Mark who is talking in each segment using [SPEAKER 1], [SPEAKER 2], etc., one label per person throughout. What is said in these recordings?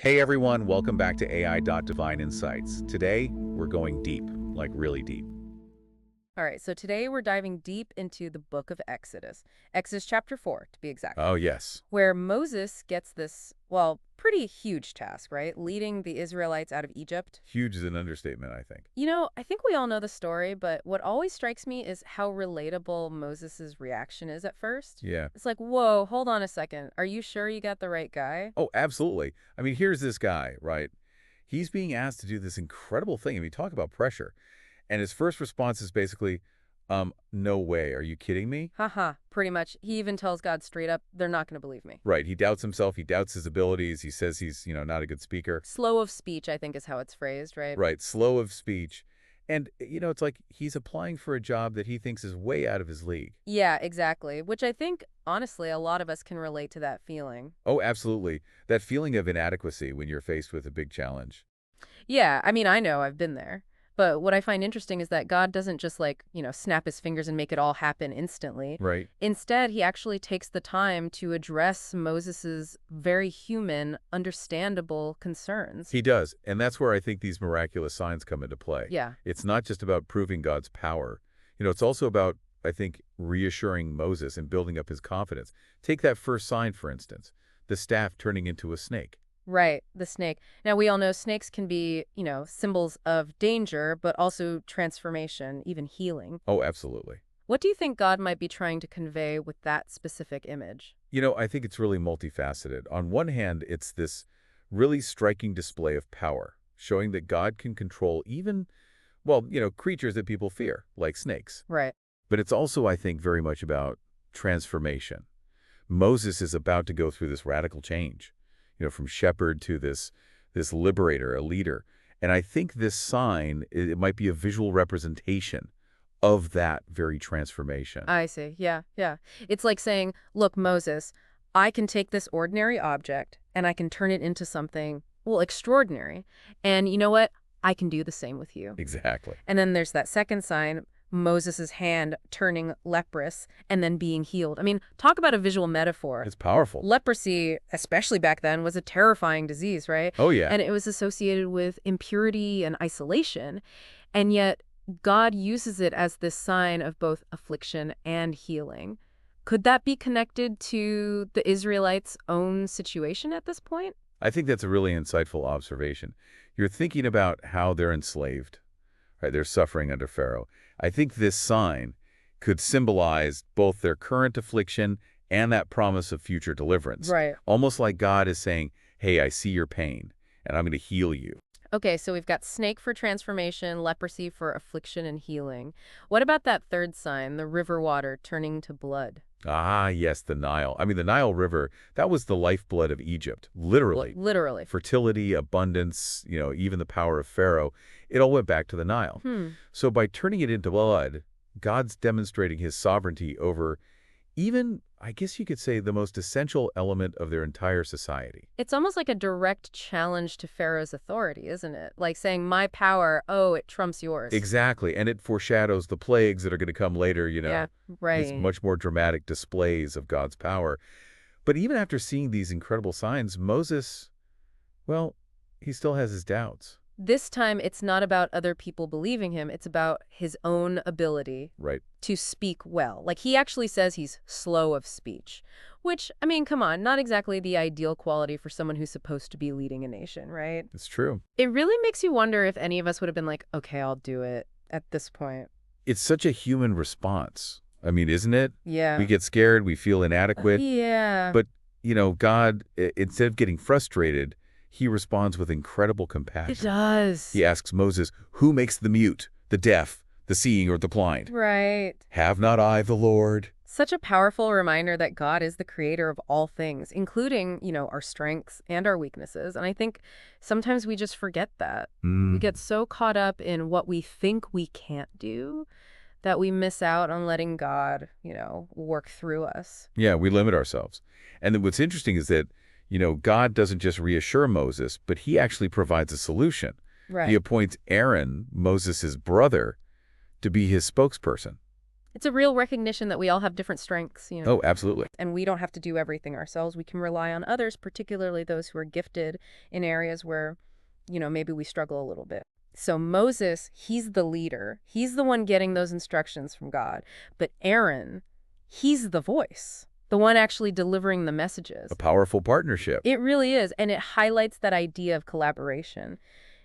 [SPEAKER 1] Hey everyone, welcome back to AI.Divine Insights. Today, we're going deep, like really deep.
[SPEAKER 2] All right, so today we're diving deep into the book of Exodus, Exodus chapter 4, to be exact,
[SPEAKER 1] Oh yes,
[SPEAKER 2] where Moses gets this, well, pretty huge task, right? Leading the Israelites out of Egypt.
[SPEAKER 1] huge is an understatement, I think.
[SPEAKER 2] I think we all know the story, but what always strikes me is how relatable Moses's reaction is at first.
[SPEAKER 1] Yeah.
[SPEAKER 2] It's like, whoa, hold on a second. Are you sure you got the right guy?
[SPEAKER 1] Oh, absolutely. I mean, here's this guy, right? He's being asked to do this incredible thing. I mean, talk about pressure. And his first response is basically, no way. Are you kidding me?
[SPEAKER 2] Haha, pretty much. He even tells God straight up, they're not going to believe me.
[SPEAKER 1] Right. He doubts himself. He doubts his abilities. He says he's, not a good speaker.
[SPEAKER 2] Slow of speech, I think is how it's phrased, right?
[SPEAKER 1] Right. Slow of speech. And, it's like he's applying for a job that he thinks is way out of his league.
[SPEAKER 2] Yeah, exactly. Which I think, honestly, a lot of us can relate to that feeling.
[SPEAKER 1] Oh, absolutely. That feeling of inadequacy when you're faced with a big challenge.
[SPEAKER 2] Yeah, I mean, I know I've been there. But what I find interesting is that God doesn't just snap his fingers and make it all happen instantly.
[SPEAKER 1] Right.
[SPEAKER 2] Instead, he actually takes the time to address Moses's very human, understandable concerns.
[SPEAKER 1] He does. And that's where I think these miraculous signs come into play.
[SPEAKER 2] Yeah.
[SPEAKER 1] It's not just about proving God's power. It's also about, I think, reassuring Moses and building up his confidence. Take that first sign, for instance, the staff turning into a snake.
[SPEAKER 2] Right, the snake. Now, we all know snakes can be, symbols of danger, but also transformation, even healing.
[SPEAKER 1] Oh, absolutely.
[SPEAKER 2] What do you think God might be trying to convey with that specific image?
[SPEAKER 1] I think it's really multifaceted. On one hand, it's this really striking display of power, showing that God can control even, well, creatures that people fear, like snakes.
[SPEAKER 2] Right.
[SPEAKER 1] But it's also, I think, very much about transformation. Moses is about to go through this radical change, from shepherd to this liberator, a leader. And I think this sign, it might be a visual representation of that very transformation.
[SPEAKER 2] I see. Yeah, yeah. It's like saying, look, Moses, I can take this ordinary object and I can turn it into something, well, extraordinary. And you know what? I can do the same with you.
[SPEAKER 1] Exactly.
[SPEAKER 2] And then there's that second sign, Moses's hand turning leprous and then being healed. I mean, talk about a visual metaphor.
[SPEAKER 1] It's powerful.
[SPEAKER 2] Leprosy, especially back then, was a terrifying disease, right?
[SPEAKER 1] Oh, yeah.
[SPEAKER 2] And it was associated with impurity and isolation. And yet, God uses it as this sign of both affliction and healing. Could that be connected to the Israelites' own situation at this point?
[SPEAKER 1] I think that's a really insightful observation. You're thinking about how they're enslaved, right? They're suffering under Pharaoh. I think this sign could symbolize both their current affliction and that promise of future deliverance.
[SPEAKER 2] Right.
[SPEAKER 1] Almost like God is saying, hey, I see your pain, and I'm going to heal you.
[SPEAKER 2] Okay, so we've got snake for transformation, leprosy for affliction and healing. What about that third sign, the river water turning to blood?
[SPEAKER 1] Ah, yes, the Nile. I mean, the Nile River, that was the lifeblood of Egypt, literally.
[SPEAKER 2] Literally.
[SPEAKER 1] Fertility, abundance, even the power of Pharaoh, it all went back to the Nile. So by turning it into blood, God's demonstrating his sovereignty over even, I guess you could say, the most essential element of their entire society.
[SPEAKER 2] It's almost like a direct challenge to Pharaoh's authority, isn't it? Like saying, my power, oh, it trumps yours.
[SPEAKER 1] Exactly, and it foreshadows the plagues that are going to come later,
[SPEAKER 2] Yeah,
[SPEAKER 1] These
[SPEAKER 2] right.
[SPEAKER 1] much more dramatic displays of God's power. But even after seeing these incredible signs, Moses, well, he still has his doubts.
[SPEAKER 2] This time, it's not about other people believing him. It's about his own ability
[SPEAKER 1] Right.
[SPEAKER 2] to speak well. Like, he actually says he's slow of speech, which, I mean, come on, not exactly the ideal quality for someone who's supposed to be leading a nation, right?
[SPEAKER 1] It's true.
[SPEAKER 2] It really makes you wonder if any of us would have been like, okay, I'll do it at this point.
[SPEAKER 1] It's such a human response. I mean, isn't it?
[SPEAKER 2] Yeah.
[SPEAKER 1] We get scared, we feel inadequate.
[SPEAKER 2] Yeah.
[SPEAKER 1] But, God, instead of getting frustrated, he responds with incredible compassion.
[SPEAKER 2] It does.
[SPEAKER 1] He asks Moses, who makes the mute, the deaf, the seeing, or the blind?
[SPEAKER 2] Right.
[SPEAKER 1] Have not I the Lord?
[SPEAKER 2] Such a powerful reminder that God is the creator of all things, including, our strengths and our weaknesses. And I think sometimes we just forget that. We get so caught up in what we think we can't do that we miss out on letting God, work through us.
[SPEAKER 1] Yeah, we limit ourselves. And then what's interesting is that, God doesn't just reassure Moses, but he actually provides a solution.
[SPEAKER 2] Right.
[SPEAKER 1] He appoints Aaron, Moses' brother, to be his spokesperson.
[SPEAKER 2] It's a real recognition that we all have different strengths,
[SPEAKER 1] Oh, absolutely.
[SPEAKER 2] and we don't have to do everything ourselves. We can rely on others, particularly those who are gifted in areas where, maybe we struggle a little bit. So Moses, he's the leader. He's the one getting those instructions from God. But Aaron, he's the voice, the one actually delivering the
[SPEAKER 1] A
[SPEAKER 2] messages.
[SPEAKER 1] powerful partnership.
[SPEAKER 2] It really is, and it highlights that idea of collaboration.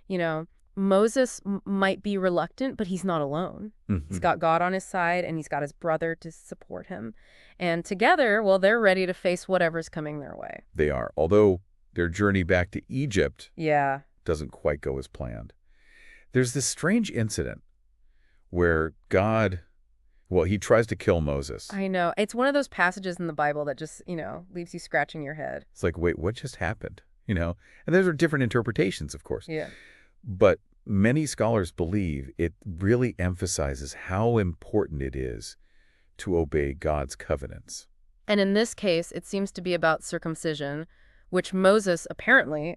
[SPEAKER 2] You know, Moses might be reluctant, but he's not alone. He's got God on his side, and he's got his brother to support him. And together, well, they're ready to face whatever's coming their way.
[SPEAKER 1] They are, although their journey back to Egypt
[SPEAKER 2] Yeah.
[SPEAKER 1] doesn't quite go as planned. There's this strange incident where God, well, he tries to kill Moses.
[SPEAKER 2] I know. It's one of those passages in the Bible that just, leaves you scratching your head.
[SPEAKER 1] It's like, wait, what just happened? And those are different interpretations, of course.
[SPEAKER 2] Yeah.
[SPEAKER 1] But many scholars believe it really emphasizes how important it is to obey God's covenants.
[SPEAKER 2] And in this case, it seems to be about circumcision, which Moses apparently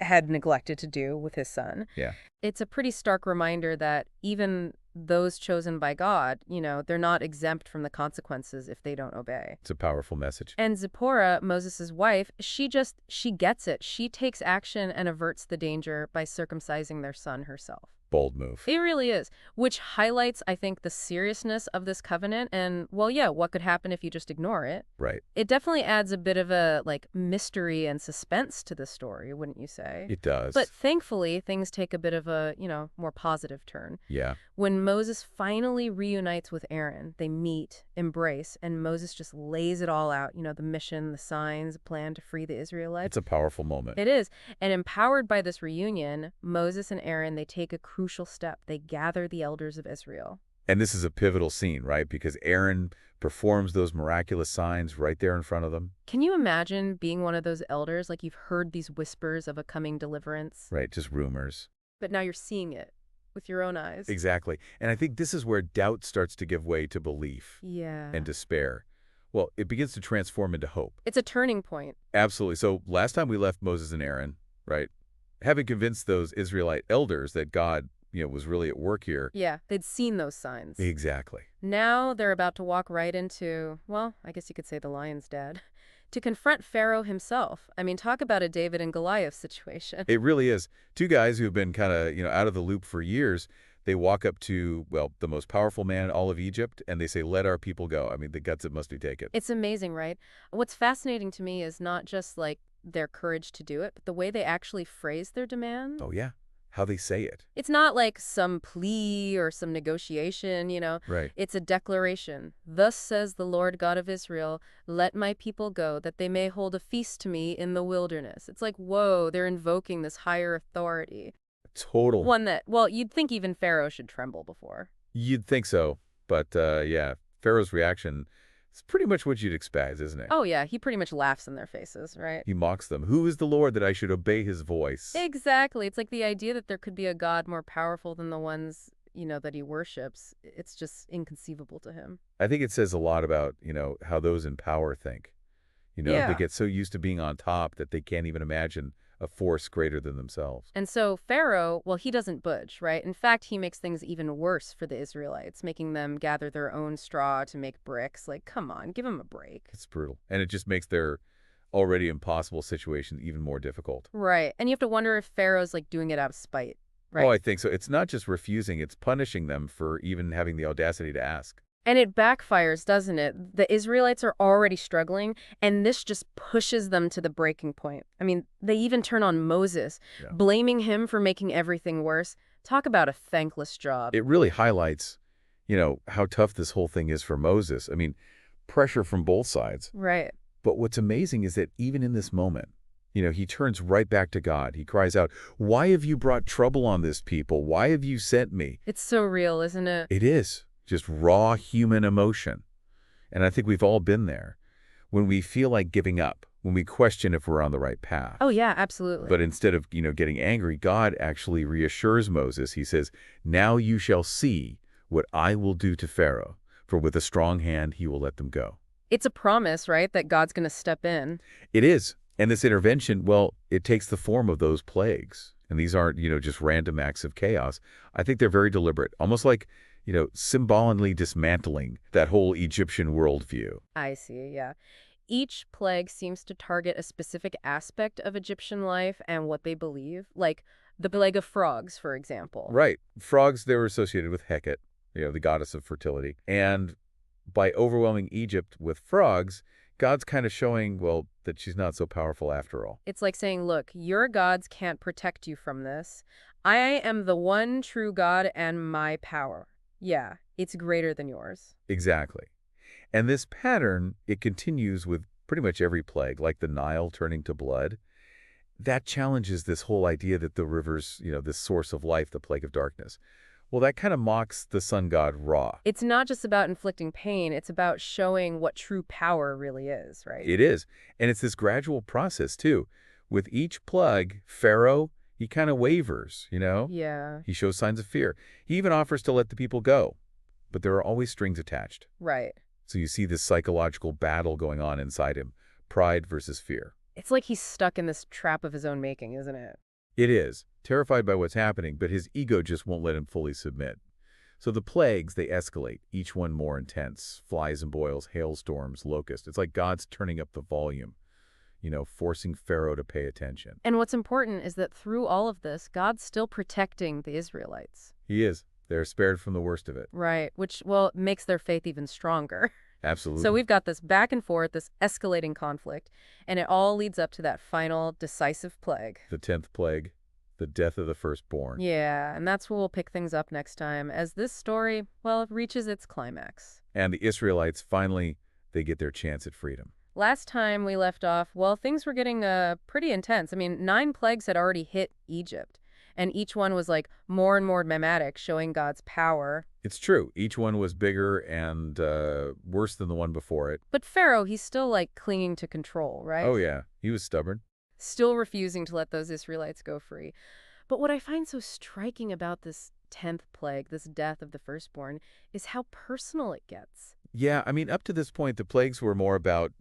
[SPEAKER 2] had neglected to do with his son.
[SPEAKER 1] Yeah.
[SPEAKER 2] It's a pretty stark reminder that even those chosen by God, they're not exempt from the consequences if they don't obey.
[SPEAKER 1] It's a powerful message.
[SPEAKER 2] And Zipporah, Moses' wife, she gets it. She takes action and averts the danger by circumcising their son herself.
[SPEAKER 1] Bold move.
[SPEAKER 2] It really is, which highlights, I think, the seriousness of this covenant and, well, yeah, what could happen if you just ignore it.
[SPEAKER 1] Right.
[SPEAKER 2] It definitely adds a bit of a, mystery and suspense to the story, wouldn't you say?
[SPEAKER 1] It does.
[SPEAKER 2] But thankfully, things take a bit of a, more positive turn.
[SPEAKER 1] Yeah.
[SPEAKER 2] When Moses finally reunites with Aaron, they meet, embrace, and Moses just lays it all out, the mission, the signs, the plan to free the Israelites.
[SPEAKER 1] It's a powerful moment.
[SPEAKER 2] It is. And empowered by this reunion, Moses and Aaron, they take a crucial step. They gather the elders of Israel.
[SPEAKER 1] And this is a pivotal scene, right? Because Aaron performs those miraculous signs right there in front of them.
[SPEAKER 2] Can you imagine being one of those elders? Like, you've heard these whispers of a coming deliverance.
[SPEAKER 1] Right, just rumors.
[SPEAKER 2] But now you're seeing it with your own eyes.
[SPEAKER 1] Exactly. And I think this is where doubt starts to give way to belief
[SPEAKER 2] Yeah.
[SPEAKER 1] and despair. Well, it begins to transform into hope.
[SPEAKER 2] It's a turning point.
[SPEAKER 1] Absolutely. So last time we left Moses and Aaron, right, having convinced those Israelite elders that God, was really at work here.
[SPEAKER 2] Yeah, they'd seen those signs.
[SPEAKER 1] Exactly.
[SPEAKER 2] Now they're about to walk right into, well, I guess you could say the lion's den, to confront Pharaoh himself. I mean, talk about a David and Goliath situation.
[SPEAKER 1] It really is. Two guys who've been kind of, out of the loop for years. They walk up to, well, the most powerful man in all of Egypt, and they say, let our people go. I mean, the guts that must be taken.
[SPEAKER 2] It's amazing, right? What's fascinating to me is not just, their courage to do it, but the way they actually phrase their demand.
[SPEAKER 1] Oh, yeah. How they say it.
[SPEAKER 2] It's not like some plea or some negotiation,
[SPEAKER 1] Right.
[SPEAKER 2] It's a declaration. Thus says the Lord God of Israel, let my people go, that they may hold a feast to me in the wilderness. It's like, whoa, they're invoking this higher authority.
[SPEAKER 1] Total.
[SPEAKER 2] One that, well, you'd think even Pharaoh should tremble before.
[SPEAKER 1] You'd think so. But, yeah, Pharaoh's reaction is pretty much what you'd expect, isn't it?
[SPEAKER 2] Oh, yeah, he pretty much laughs in their faces, right?
[SPEAKER 1] He mocks them. Who is the Lord that I should obey his voice?
[SPEAKER 2] Exactly. It's like the idea that there could be a God more powerful than the ones, that he worships. It's just inconceivable to him.
[SPEAKER 1] I think it says a lot about, how those in power think.
[SPEAKER 2] Yeah.
[SPEAKER 1] They get so used to being on top that they can't even imagine a force greater than themselves.
[SPEAKER 2] And so Pharaoh, well, he doesn't budge, right? In fact, he makes things even worse for the Israelites, making them gather their own straw to make bricks. Like, come on, give them a break.
[SPEAKER 1] It's brutal. And it just makes their already impossible situation even more difficult.
[SPEAKER 2] Right. And you have to wonder if Pharaoh's, doing it out of spite, right?
[SPEAKER 1] Oh, I think so. It's not just refusing, it's punishing them for even having the audacity to ask.
[SPEAKER 2] And it backfires, doesn't it? The Israelites are already struggling, and this just pushes them to the breaking point. I mean, they even turn on Moses, blaming him for making everything worse. Talk about a thankless job.
[SPEAKER 1] It really highlights, how tough this whole thing is for Moses. I mean, pressure from both sides.
[SPEAKER 2] Right.
[SPEAKER 1] But what's amazing is that even in this moment, he turns right back to God. He cries out, why have you brought trouble on this people? Why have you sent me?
[SPEAKER 2] It's so real, isn't it?
[SPEAKER 1] It is. Just raw human emotion. And I think we've all been there. When we feel like giving up, when we question if we're on the right path.
[SPEAKER 2] Oh, yeah, absolutely.
[SPEAKER 1] But instead of, getting angry, God actually reassures Moses. He says, now you shall see what I will do to Pharaoh, for with a strong hand he will let them go.
[SPEAKER 2] It's a promise, right, that God's going to step in.
[SPEAKER 1] It is. And this intervention, well, it takes the form of those plagues. And these aren't, just random acts of chaos. I think they're very deliberate, almost like, symbolically dismantling that whole Egyptian worldview.
[SPEAKER 2] I see, yeah. Each plague seems to target a specific aspect of Egyptian life and what they believe, like the plague of frogs, for example.
[SPEAKER 1] Right. Frogs, they were associated with Hecate, the goddess of fertility. And by overwhelming Egypt with frogs, God's kind of showing, well, that she's not so powerful after all.
[SPEAKER 2] It's like saying, look, your gods can't protect you from this. I am the one true God and my power. Yeah, it's greater than yours.
[SPEAKER 1] Exactly. And this pattern, it continues with pretty much every plague, like the Nile turning to blood. That challenges this whole idea that the river's, this source of life, the plague of darkness. Well, that kind of mocks the sun god Ra.
[SPEAKER 2] It's not just about inflicting pain, it's about showing what true power really is, right?
[SPEAKER 1] It is. And it's this gradual process, too. With each plague, Pharaoh, he kind of wavers.
[SPEAKER 2] Yeah,
[SPEAKER 1] He shows signs of fear. He even offers to let the people go. But there are always strings attached.
[SPEAKER 2] right.
[SPEAKER 1] So you see this psychological battle going on inside him, pride versus fear.
[SPEAKER 2] It's like he's stuck in this trap of his own making, isn't it?
[SPEAKER 1] It is, terrified by what's happening, but his ego just won't let him fully submit. So the plagues, they escalate, each one more intense. Flies and boils, hailstorms, locusts. It's like God's turning up the volume, forcing Pharaoh to pay attention.
[SPEAKER 2] And what's important is that through all of this, God's still protecting the Israelites.
[SPEAKER 1] He is. They're spared from the worst of it.
[SPEAKER 2] Right, which, well, makes their faith even stronger.
[SPEAKER 1] Absolutely.
[SPEAKER 2] So we've got this back and forth, this escalating conflict, and it all leads up to that final decisive plague.
[SPEAKER 1] The 10th plague, the death of the firstborn.
[SPEAKER 2] Yeah, and that's where we'll pick things up next time as this story, well, reaches its climax.
[SPEAKER 1] And the Israelites, finally, they get their chance at freedom.
[SPEAKER 2] Last time we left off, well, things were getting pretty intense. I mean, 9 plagues had already hit Egypt, and each one was like more and more dramatic, showing God's power.
[SPEAKER 1] It's true. Each one was bigger and worse than the one before it.
[SPEAKER 2] But Pharaoh, he's still like clinging to control, right?
[SPEAKER 1] Oh, yeah. He was stubborn.
[SPEAKER 2] Still refusing to let those Israelites go free. But what I find so striking about this 10th plague, this death of the firstborn, is how personal it gets.
[SPEAKER 1] Yeah, I mean, up to this point, the plagues were more about,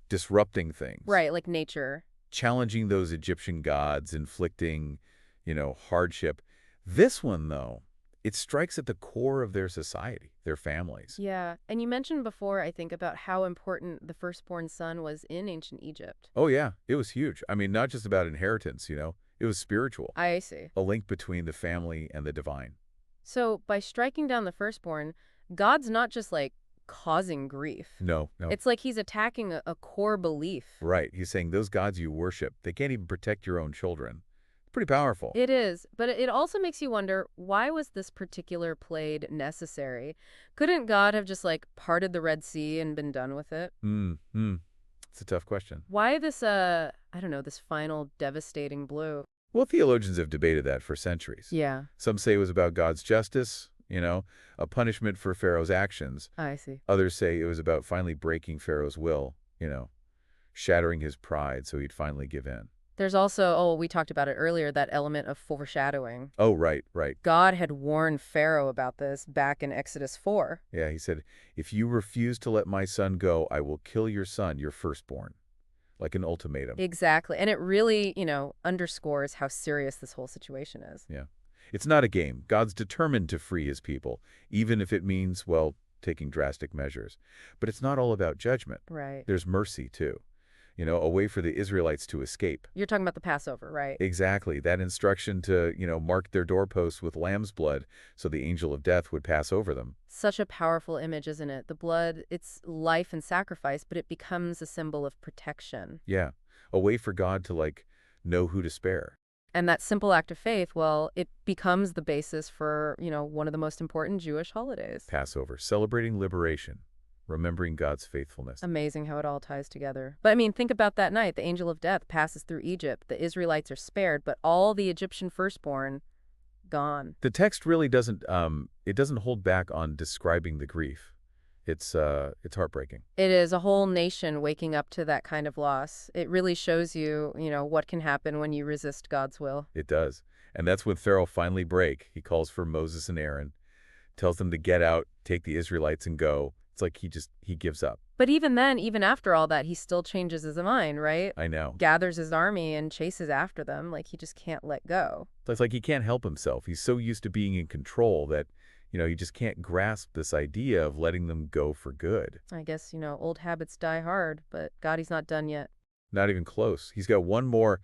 [SPEAKER 1] disrupting things.
[SPEAKER 2] Right, like nature.
[SPEAKER 1] Challenging those Egyptian gods, inflicting, hardship. This one, though, it strikes at the core of their society, their families.
[SPEAKER 2] Yeah, and you mentioned before, I think, about how important the firstborn son was in ancient Egypt.
[SPEAKER 1] Oh, yeah, it was huge. I mean, not just about inheritance, it was spiritual.
[SPEAKER 2] I see.
[SPEAKER 1] A link between the family and the divine.
[SPEAKER 2] So by striking down the firstborn, God's not just like causing grief.
[SPEAKER 1] No, no.
[SPEAKER 2] It's like he's attacking a core belief.
[SPEAKER 1] Right. He's saying those gods you worship, they can't even protect your own children. Pretty powerful.
[SPEAKER 2] It is, but it also makes you wonder, why was this particular plague necessary? Couldn't God have just like parted the Red Sea and been done with it?
[SPEAKER 1] It's a tough question.
[SPEAKER 2] Why this, I don't know, this final devastating blow?
[SPEAKER 1] Well, theologians have debated that for centuries.
[SPEAKER 2] Yeah,
[SPEAKER 1] Some say it was about God's justice, a punishment for Pharaoh's actions.
[SPEAKER 2] I see.
[SPEAKER 1] Others say it was about finally breaking Pharaoh's will, shattering his pride so he'd finally give in.
[SPEAKER 2] There's also, oh, we talked about it earlier, that element of foreshadowing.
[SPEAKER 1] Oh, right, right.
[SPEAKER 2] God had warned Pharaoh about this back in Exodus 4.
[SPEAKER 1] Yeah, he said, if you refuse to let my son go, I will kill your son, your firstborn. Like an ultimatum.
[SPEAKER 2] Exactly. And it really, underscores how serious this whole situation is.
[SPEAKER 1] Yeah. It's not a game. God's determined to free his people, even if it means, well, taking drastic measures. But it's not all about judgment.
[SPEAKER 2] Right.
[SPEAKER 1] There's mercy, too. A way for the Israelites to escape.
[SPEAKER 2] You're talking about the Passover, right?
[SPEAKER 1] Exactly. That instruction to, mark their doorposts with lamb's blood so the angel of death would pass over them.
[SPEAKER 2] Such a powerful image, isn't it? The blood, it's life and sacrifice, but it becomes a symbol of protection.
[SPEAKER 1] Yeah. A way for God to, know who to spare.
[SPEAKER 2] And that simple act of faith, well, it becomes the basis for, one of the most important Jewish holidays.
[SPEAKER 1] Passover, celebrating liberation, remembering God's faithfulness.
[SPEAKER 2] Amazing how it all ties together. But I mean, think about that night. The angel of death passes through Egypt. The Israelites are spared, but all the Egyptian firstborn, gone.
[SPEAKER 1] The text really doesn't hold back on describing the grief. It's heartbreaking.
[SPEAKER 2] It is a whole nation waking up to that kind of loss. It really shows you, what can happen when you resist God's will.
[SPEAKER 1] It does. And that's when Pharaoh finally breaks. He calls for Moses and Aaron, tells them to get out, take the Israelites and go. It's like he gives up.
[SPEAKER 2] But even then, even after all that, he still changes his mind, right?
[SPEAKER 1] I know.
[SPEAKER 2] Gathers his army and chases after them. Like, he just can't let go.
[SPEAKER 1] It's like he can't help himself. He's so used to being in control that You just can't grasp this idea of letting them go for good.
[SPEAKER 2] I guess, old habits die hard, but God, he's not done yet.
[SPEAKER 1] Not even close. He's got one more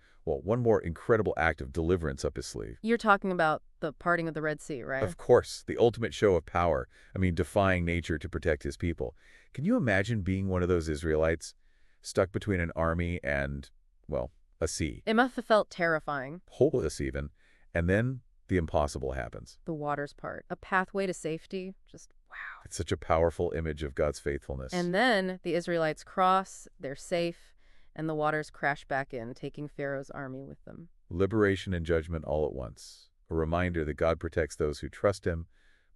[SPEAKER 1] incredible act of deliverance up his sleeve.
[SPEAKER 2] You're talking about the parting of the Red Sea, right?
[SPEAKER 1] Of course, the ultimate show of power. I mean, defying nature to protect his people. Can you imagine being one of those Israelites stuck between an army and, well, a sea?
[SPEAKER 2] It must have felt terrifying.
[SPEAKER 1] Hopeless even. And then the impossible happens.
[SPEAKER 2] The waters part. A pathway to safety. Just wow.
[SPEAKER 1] It's such a powerful image of God's faithfulness.
[SPEAKER 2] And then the Israelites cross, they're safe, and the waters crash back in, taking Pharaoh's army with them.
[SPEAKER 1] Liberation and judgment all at once. A reminder that God protects those who trust him,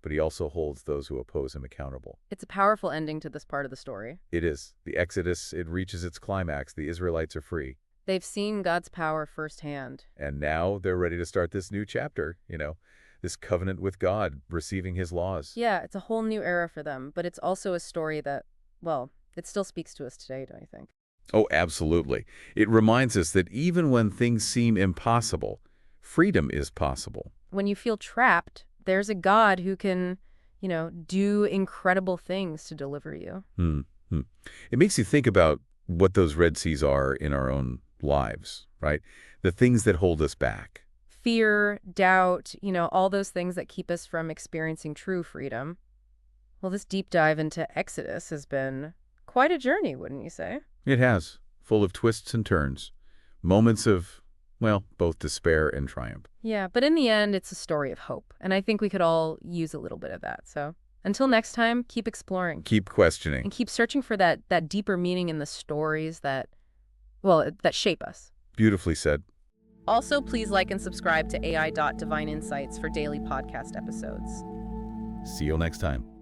[SPEAKER 1] but he also holds those who oppose him accountable.
[SPEAKER 2] It's a powerful ending to this part of the story.
[SPEAKER 1] It is. The Exodus, it reaches its climax. The Israelites are free.
[SPEAKER 2] They've seen God's power firsthand.
[SPEAKER 1] And now they're ready to start this new chapter, this covenant with God, receiving his laws.
[SPEAKER 2] Yeah, it's a whole new era for them, but it's also a story that, well, it still speaks to us today, don't you think?
[SPEAKER 1] Oh, absolutely. It reminds us that even when things seem impossible, freedom is possible.
[SPEAKER 2] When you feel trapped, there's a God who can, do incredible things to deliver you.
[SPEAKER 1] It makes you think about what those Red Seas are in our own lives, right? The things that hold us back.
[SPEAKER 2] Fear, doubt, all those things that keep us from experiencing true freedom. Well, this deep dive into Exodus has been quite a journey, wouldn't you say?
[SPEAKER 1] It has, full of twists and turns. Moments of, well, both despair and triumph.
[SPEAKER 2] Yeah, but in the end, it's a story of hope. And I think we could all use a little bit of that. So until next time, keep exploring.
[SPEAKER 1] Keep questioning.
[SPEAKER 2] And keep searching for that deeper meaning in the stories that shape us.
[SPEAKER 1] Beautifully said.
[SPEAKER 2] Also, please like and subscribe to AI.DivineInsights for daily podcast episodes.
[SPEAKER 1] See you next time.